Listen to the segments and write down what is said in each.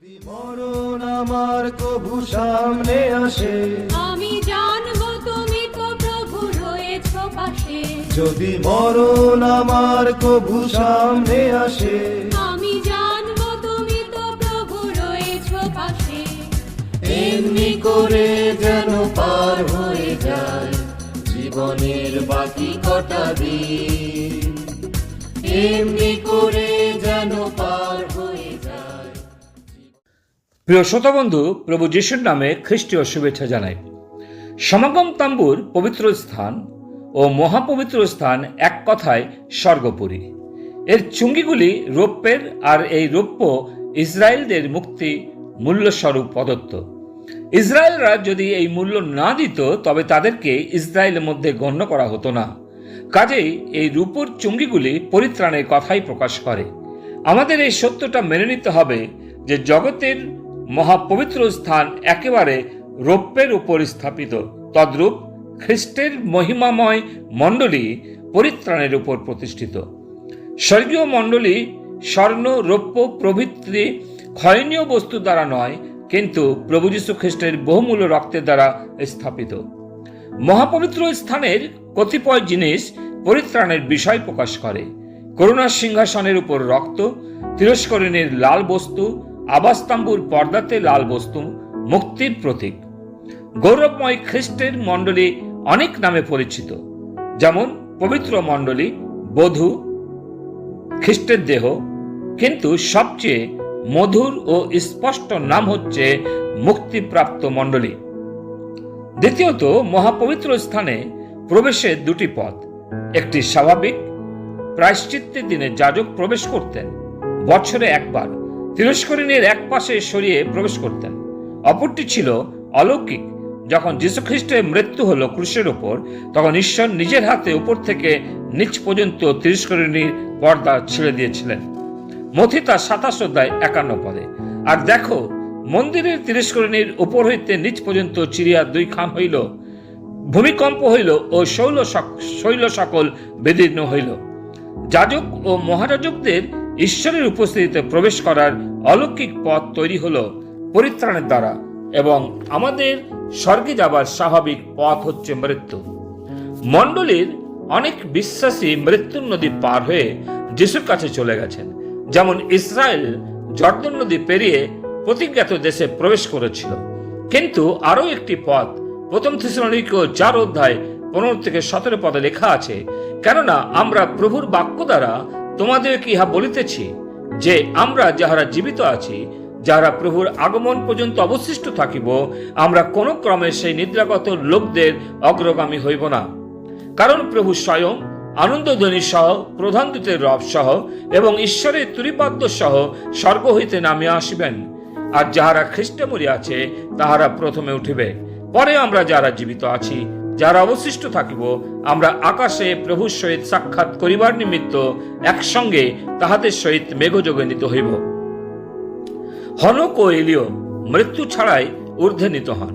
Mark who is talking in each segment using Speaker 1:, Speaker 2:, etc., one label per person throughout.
Speaker 1: মরণ আমার কবু সামনে আসে,
Speaker 2: আমি জানবো তুমি তো প্রভু রয়েছো পাশে।
Speaker 1: যদি মরণ আমার কবু সামনে আসে,
Speaker 2: আমি জানবো তুমি তো প্রভু রয়েছো পাশে।
Speaker 1: এমনি করে যেন পার হয়ে যায় জীবনের বাকি কটা দিন, এমনি করে যেন পার হয়ে যায়।
Speaker 3: প্রিয় শ্রোতাবন্ধু, প্রভু যিশুর নামে খ্রিস্টীয় শুভেচ্ছা জানাই। সমাগম তাম্বুর পবিত্র স্থান ও মহাপবিত্র স্থান এক কথায় স্বর্গপুরী। এর চুঙ্গিগুলি রৌপ্যের, আর এই রৌপ্য ইসরায়েলদের মুক্তি মূল্যস্বরূপ প্রদত্ত। ইসরায়েলরা যদি এই মূল্য না দিত তবে তাদেরকে ইসরায়েলের মধ্যে গণ্য করা হতো না। কাজেই এই রূপোর চুঙ্গিগুলি পরিত্রাণের কথাই প্রকাশ করে। আমাদের এই সত্যটা মেনে নিতে হবে যে জগতের মহাপবিত্র স্থান একেবারে রৌপ্যের উপর স্থাপিত, তদ্রূপ খ্রিস্টের মহিমাময় মণ্ডলী পরিত্রাণের উপর প্রতিষ্ঠিত। স্বর্গীয় মণ্ডলী স্বর্ণ, রৌপ্য প্রভৃতি ক্ষয়নীয় বস্তু দ্বারা নয়, কিন্তু প্রভু যীশু খ্রিস্টের বহুমূল্য রক্তের দ্বারা স্থাপিত। মহাপবিত্র স্থানের কতিপয় জিনিস পরিত্রাণের বিষয় প্রকাশ করে। করুণার সিংহাসনের উপর রক্ত, তিরস্করণীর লাল বস্তু, আবাসতাম্বুর পর্দাতে লাল বস্তু মুক্তির প্রতীক। গৌরবময় খ্রিস্টের মণ্ডলী অনেক নামে পরিচিত, যেমন পবিত্র মণ্ডলী, বধূ, খ্রিস্টের দেহ, কিন্তু সবচেয়ে মধুর ও স্পষ্ট নাম হচ্ছে মুক্তিপ্রাপ্ত মণ্ডলী। দ্বিতীয়ত, মহাপবিত্র স্থানে প্রবেশের দুটি পথ। একটি স্বাভাবিক, প্রায়শ্চিত্তের দিনে যাজক প্রবেশ করতেন, বছরে একবার তিরস্করণীর এক পাশে সরিয়ে প্রবেশ করতেন। অপরটি ছিল অলৌকিক। যখন যীশুখ্রিস্টের মৃত্যু হলো ক্রুশের ওপর, তখন ঈশ্বর নিজের হাতে উপর থেকে নিচ পর্যন্ত তিরস্করণীর পর্দা ছেড়ে দিয়েছিলেন। মথিতা 27 অধ্যায় 51 পদে। আর দেখো, মন্দিরের তিরস্করণীর উপর হইতে নিচ পর্যন্ত চিরিয়া 2 খান হইল, ভূমিকম্প হইল ও শৈল সকল বিদীর্ণ হইল। যাজক ও মহাযাজকদের ঈশ্বরের উপস্থিতিতে প্রবেশ করার অলৌকিক পথ তৈরি হলো পরিত্রাণের দ্বারা, এবং আমাদের স্বর্গে যাবার স্বাভাবিক পথ হচ্ছে মৃত্যু। মণ্ডলীর অনেক বিশ্বাসী মৃত্যুর নদী পার হয়ে যিশুর কাছে চলে গেছেন। যেমন ইসরায়েল জর্দন নদী পেরিয়ে প্রতিজ্ঞাত দেশে প্রবেশ করেছিল। কিন্তু আরও একটি পথ 1 থেসলোনিকে 4 অধ্যায় 15 থেকে 17 পদে লেখা আছে, কেননা আমরা প্রভুর বাক্য দ্বারা তোমাদেরকে ইহা বলিতেছি যে আমরা যাহারা জীবিত আছি, যাহারা প্রভুর আগমন পর্যন্ত অবশিষ্ট থাকিব, আমরা কোন ক্রমে সেই নিদ্রাগত লোকদের অগ্রগামী হইব না। কারণ প্রভু স্বয়ং আনন্দধ্বনি সহ, প্রধান দূতের রব সহ এবং ঈশ্বরের তুরীবাদ্য সহ স্বর্গ হইতে নামিয়া আসিবেন। আর যাহারা খ্রিস্টে মরিয়াছে তাহারা প্রথমে উঠিবে। পরে আমরা যারা জীবিত আছি, যারা অবশিষ্ট থাকিব, আমরা আকাশে প্রভুর সহিত সাক্ষাৎ করিবার নিমিত্ত একসঙ্গে তাহাদের সহিত মেঘযোগে নিত হইব। হনক ও এলিও মৃত্যু ছাড়াই ঊর্ধ্বে নিত হন।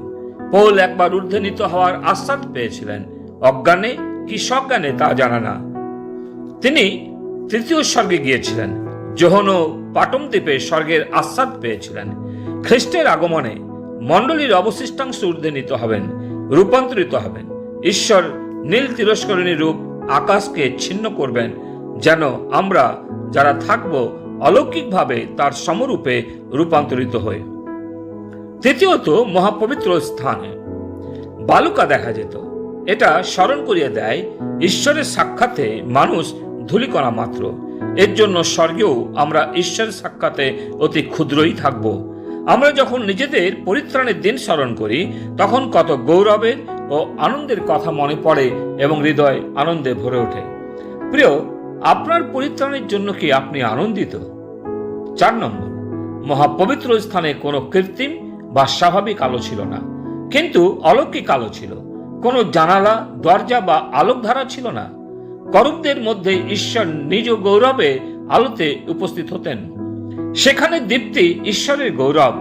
Speaker 3: পৌল একবার ঊর্ধ্বে নিত হওয়ার আশ্বাদ পেয়েছিলেন, অজ্ঞানে কি সজ্ঞানে তা জানা না। তিনি তৃতীয় স্বর্গে গিয়েছিলেন। যোহন ও পাটম দ্বীপে স্বর্গের আশ্বাদ পেয়েছিলেন। খ্রিস্টের আগমনে মণ্ডলীর অবশিষ্টাংশ ঊর্ধ্বে নিত হবেন, রূপান্তরিত হবেন। ঈশ্বর নীল তিরস্করণী রূপ আকাশকে ছিন্ন করবেন, যেন আমরা যারা থাকব অলৌকিকভাবে তার সমরূপে রূপান্তরিত হয়ে। তৃতীয়ত, মহাপবিত্র স্থানে বালুকা দেখা যেত। এটা স্মরণ করিয়ে দেয় ঈশ্বরের সাক্ষাতে মানুষ ধূলিকণা মাত্র। এর জন্য স্বর্গেও আমরা ঈশ্বরের সাক্ষাতে অতি ক্ষুদ্রই থাকব। আমরা যখন নিজেদের পরিত্রাণের দিন স্মরণ করি, তখন কত গৌরবের ও আনন্দের কথা মনে পড়ে এবং হৃদয় আনন্দে ভরে ওঠে। প্রিয়, আপনার পরিত্রাণের জন্য কি আপনি আনন্দিত? 4 নম্বর, মহাপবিত্র স্থানে কোনো কৃত্রিম বা স্বাভাবিক আলো ছিল না, কিন্তু অলৌকিক আলো ছিল। কোনো জানালা, দরজা বা আলোকধারা ছিল না। করুবদের মধ্যে ঈশ্বর নিজ গৌরবে আলোতে উপস্থিত হতেন। সেখানে দীপ্তি ঈশ্বরের গৌরব।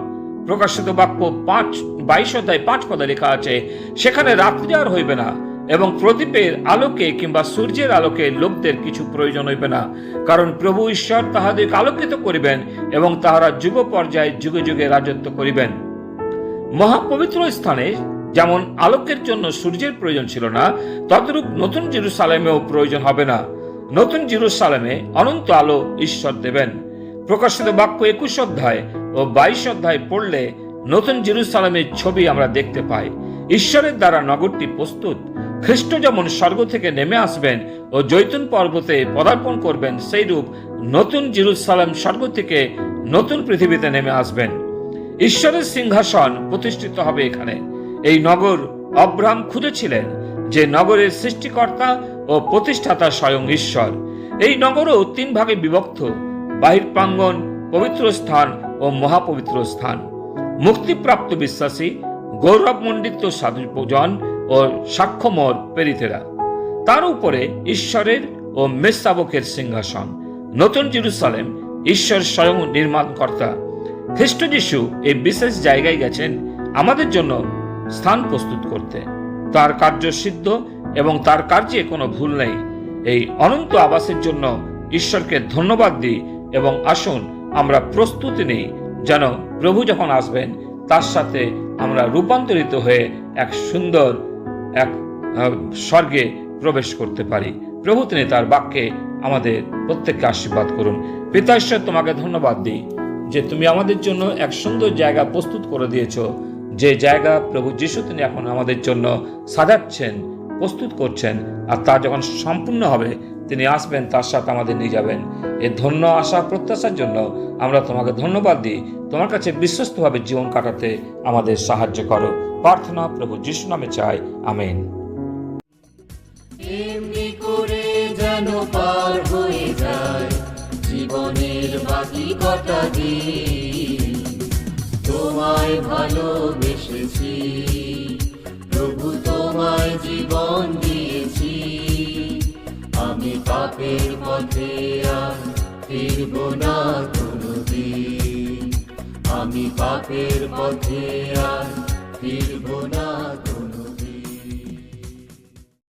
Speaker 3: প্রকাশিত বাক্য 22 অধ্যায় 5 পদে লেখা আছে, সেখানে রাত্রি আর হইবে না, এবং প্রদীপের আলোকে কিংবা সূর্যের আলোকে লোকদের কিছু প্রয়োজন হইবে না, কারণ প্রভু ঈশ্বর তাহাদেরকে আলোকিত করিবেন এবং তাহারা যুগ পর্যায়ে যুগে যুগে রাজত্ব করিবেন। মহাপবিত্র স্থানে যেমন আলোকের জন্য সূর্যের প্রয়োজন ছিল না, তদ্রূপ নতুন জেরুসালেমেও প্রয়োজন হবে না। নতুন জেরুসালেমে অনন্ত আলো ঈশ্বর দেবেন। প্রকাশিত বাক্য 21 অধ্যায় ও 22 অধ্যায় পড়লে নতুন জেরুসালেমের ছবি আমরা দেখতে পাই। ঈশ্বরের দ্বারা নগরটি প্রস্তুত। খ্রিস্ট যেমন স্বর্গ থেকে নেমে আসবেন ও জৈতুন পর্বতে পদার্পণ করবেন, সেইরূপ নতুন জেরুসালেম স্বর্গ থেকে নতুন পৃথিবীতে নেমে আসবেন। ঈশ্বরের সিংহাসন প্রতিষ্ঠিত হবে এখানে। এই নগর অব্রাহাম খুঁজেছিলেন, যে নগরের সৃষ্টিকর্তা ও প্রতিষ্ঠাতা স্বয়ং ঈশ্বর। এই নগরও 3 ভাগে বিভক্ত: বাহির প্রাঙ্গণ, পবিত্র স্থান ও মহাপবিত্র স্থান। মুক্তিপ্রাপ্ত বিশ্বাসী, গৌরবমণ্ডিত সাধুজন ও সাক্ষ্যময় প্রেরিতেরা। তার উপরে ঈশ্বরের ও মেষশাবকের সিংহাসন। নতুন জেরুসালেম ঈশ্বর স্বয়ং নির্মাণকর্তা। খ্রিস্ট যিশু এই বিশেষ জায়গায় গেছেন আমাদের জন্য স্থান প্রস্তুত করতে। তার কার্য সিদ্ধ এবং তার কার্যে কোনো ভুল নেই। এই অনন্ত আবাসের জন্য ঈশ্বরকে ধন্যবাদ দিই এবং আসুন আমরা প্রস্তুতি নেই, যেন প্রভু যখন আসবেন তার সাথে আমরা রূপান্তরিত হয়ে এক সুন্দর এক স্বর্গে প্রবেশ করতে পারি। প্রভু তিনি তার বাক্যে আমাদের প্রত্যেককে আশীর্বাদ করুন। পিতা ঈশ্বর, তোমাকে ধন্যবাদ দিই যে তুমি আমাদের জন্য এক সুন্দর জায়গা প্রস্তুত করে দিয়েছো, যে জায়গা প্রভু যিশু তিনি এখন আমাদের জন্য সাজাচ্ছেন, প্রস্তুত করছেন, আর তা যখন সম্পূর্ণ হবে তিনি আসবেন, তার সাথে আমাদের নিয়ে যাবেন। এই ধন্য আশা প্রত্যাশার জন্য আমরা তোমাকে ধন্যবাদ দিই। তোমার কাছে বিশ্বস্তভাবে জীবন কাটাতে আমাদের সাহায্য করো। প্রার্থনা প্রভু যিশু নামে চাই, আমেন।
Speaker 1: এমনি করে যেন পার হয়ে যায় জীবনের বাকি কটা দিন। তোমায় ভালোবেসেছি প্রভু, তোমায় জীবন দিয়েছি। আমি পাপের পথে আর ফিরব না কোনোদিন। আমি পাপের পথে আর ফিরব না।